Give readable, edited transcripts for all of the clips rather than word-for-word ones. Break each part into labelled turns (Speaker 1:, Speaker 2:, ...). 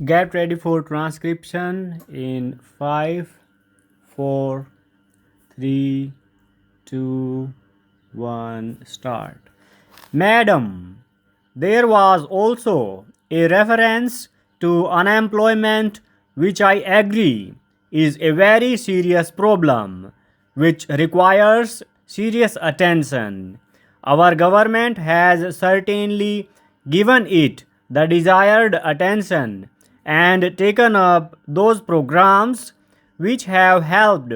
Speaker 1: Get ready for transcription in 5, 4, 3, 2, 1, start. Madam, there was also a reference to unemployment, which I agree is a very serious problem which requires serious attention. Our government has certainly given it the desired attention and taken up those programs which have helped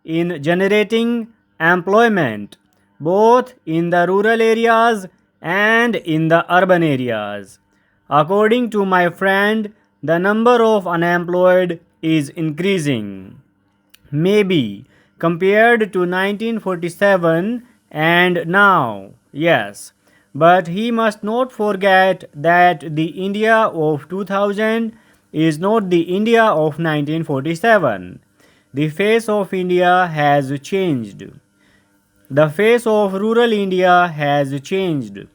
Speaker 1: in generating employment both in the rural areas and in the urban areas. According to my friend, the number of unemployed is increasing. Maybe compared to 1947 and now, yes. But he must not forget that the India of 2000 is not the India of 1947. The face of India has changed. The face of rural India has changed.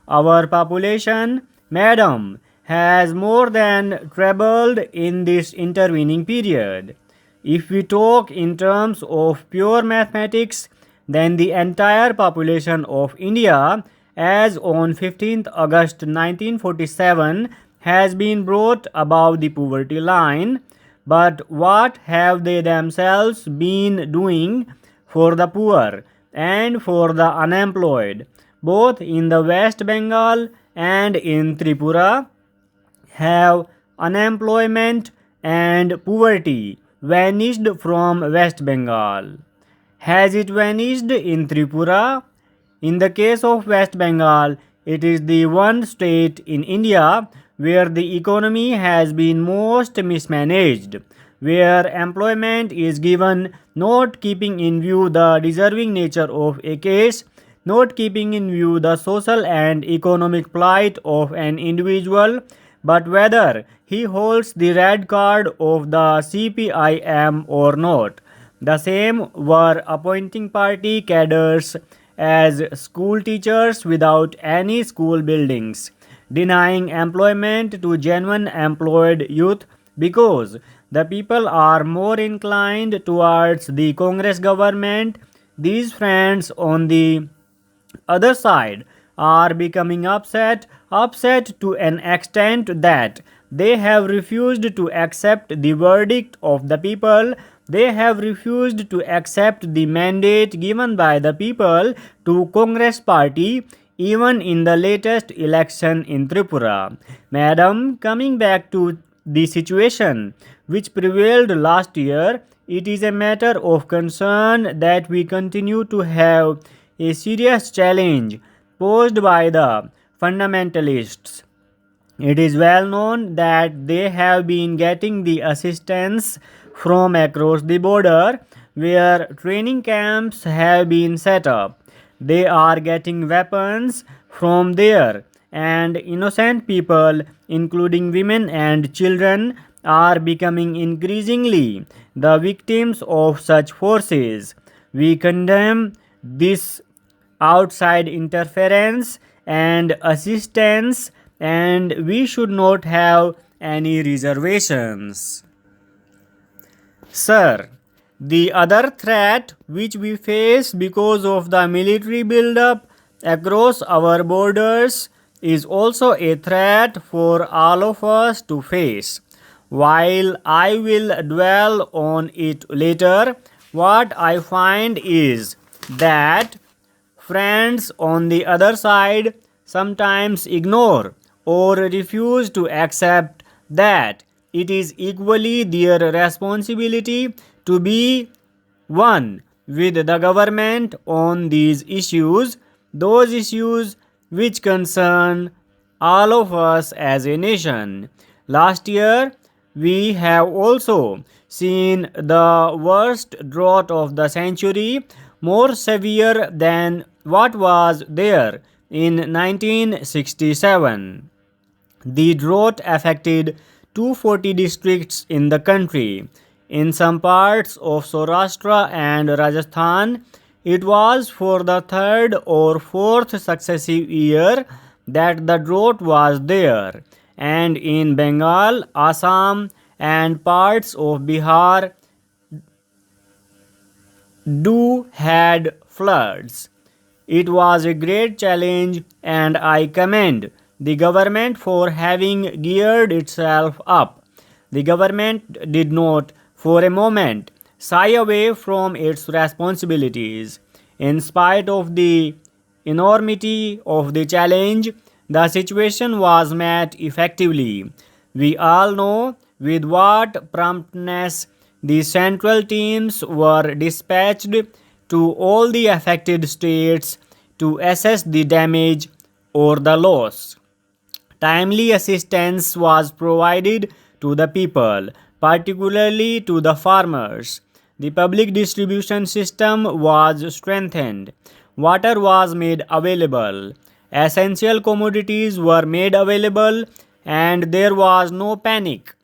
Speaker 1: Our population, madam, has more than trebled in this intervening period. If we talk in terms of pure mathematics, then the entire population of India as on 15th August 1947 has been brought above the poverty line. But what have they themselves been doing for the poor and for the unemployed, both in the West Bengal and in Tripura? Have unemployment and poverty vanished from West Bengal? Has it vanished in Tripura? In the case of West Bengal, it is the one state in India where the economy has been most mismanaged, where employment is given not keeping in view the deserving nature of a case, not keeping in view the social and economic plight of an individual, but whether he holds the red card of the CPIM or not. The same were appointing party cadres as school teachers without any school buildings, denying employment to genuine employed youth because the people are more inclined towards the Congress government. These friends on the other side are becoming upset to an extent that they have refused to accept the verdict of the people. They have refused to accept the mandate given by the people to Congress party even in the latest election in Tripura. Madam, coming back to the situation which prevailed last year, it is a matter of concern that we continue to have a serious challenge posed by the fundamentalists. It is well known that they have been getting the assistance from across the border where training camps have been set up. They are getting weapons from there, and innocent people, including women and children, are becoming increasingly the victims of such forces. We condemn this outside interference and assistance, and we should not have any reservations. Sir, the other threat which we face because of the military buildup across our borders is also a threat for all of us to face. While I will dwell on it later, what I find is that friends on the other side sometimes ignore or refuse to accept that it is equally their responsibility to be one with the government on these issues, those issues which concern all of us as a nation. Last year, we have also seen the worst drought of the century, more severe than what was there in 1967. The drought affected 240 districts in the country. In some parts of Saurashtra and Rajasthan, it was for the third or fourth successive year that the drought was there, and in Bengal, Assam, and parts of Bihar do had floods. It was a great challenge, and I commend the government for having geared itself up. The government did not, for a moment, shy away from its responsibilities. In spite of the enormity of the challenge, the situation was met effectively. We all know with what promptness the central teams were dispatched to all the affected states to assess the damage or the loss. Timely assistance was provided to the people, particularly to the farmers. The public distribution system was strengthened. Water was made available. Essential commodities were made available, and there was no panic.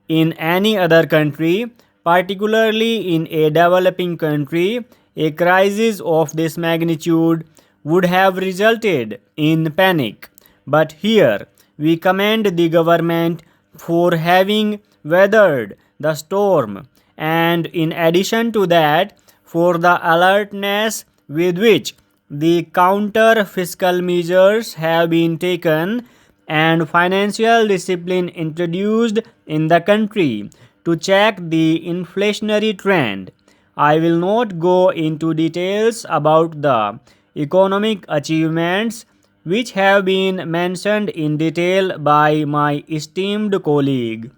Speaker 1: In any other country, particularly in a developing country, a crisis of this magnitude would have resulted in panic. But here, we commend the government for having weathered the storm, and in addition to that, for the alertness with which the counter fiscal measures have been taken and financial discipline introduced in the country to check the inflationary trend. I will not go into details about the economic achievements which have been mentioned in detail by my esteemed colleague.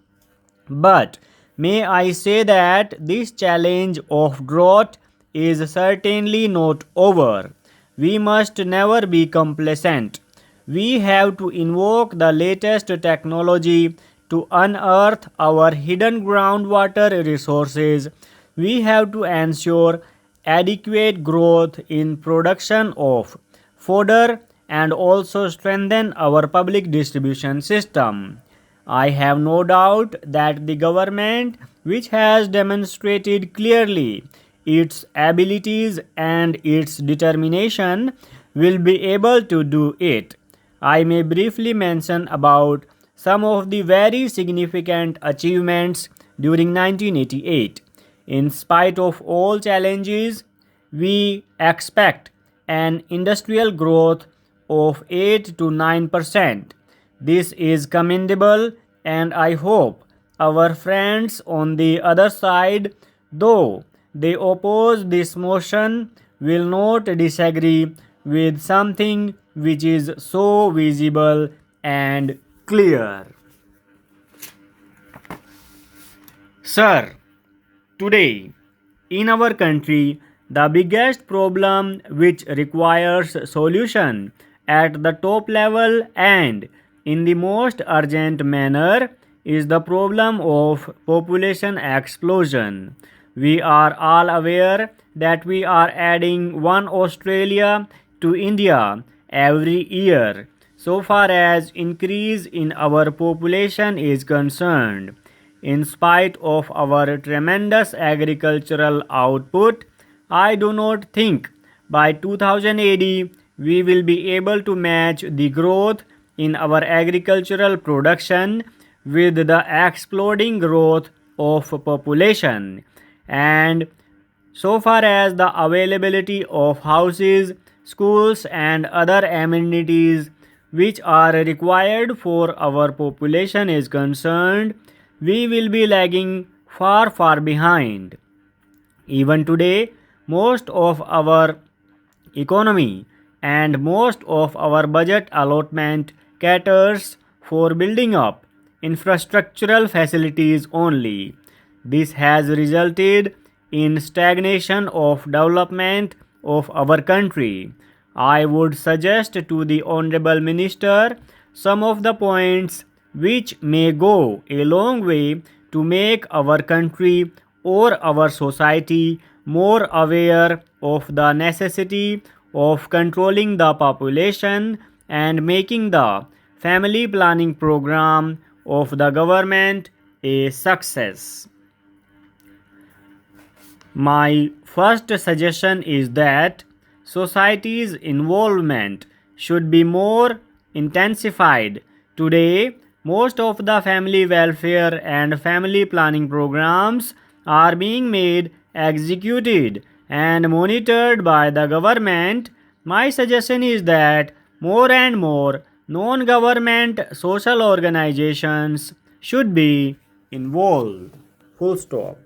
Speaker 1: But may I say that this challenge of drought is certainly not over. We must never be complacent. We have to invoke the latest technology to unearth our hidden groundwater resources. We have to ensure adequate growth in production of fodder and also strengthen our public distribution system. I have no doubt that the government, which has demonstrated clearly its abilities and its determination, will be able to do it. I may briefly mention about some of the very significant achievements during 1988. In spite of all challenges, we expect an industrial growth of 8 to 9%. This is commendable, and I hope our friends on the other side, though they oppose this motion, will not disagree with something which is so visible and clear. Sir, today in our country, the biggest problem which requires solution at the top level and in the most urgent manner is the problem of population explosion. We are all aware that we are adding one Australia to India every year so far as increase in our population is concerned. In spite of our tremendous agricultural output, I do not think by 2000 AD we will be able to match the growth in our agricultural production with the exploding growth of population. And so far as the availability of houses, schools, and other amenities which are required for our population is concerned, we will be lagging far behind. Even today, most of our economy and most of our budget allotment caters for building up infrastructural facilities only. This has resulted in stagnation of development of our country. I would suggest to the Honorable Minister some of the points which may go a long way to make our country or our society more aware of the necessity of controlling the population and making the family planning program of the government a success. My first suggestion is that society's involvement should be more intensified. Today, most of the family welfare and family planning programs are being made, executed, and monitored by the government. My suggestion is that more and more non government social organizations should be involved. Full stop.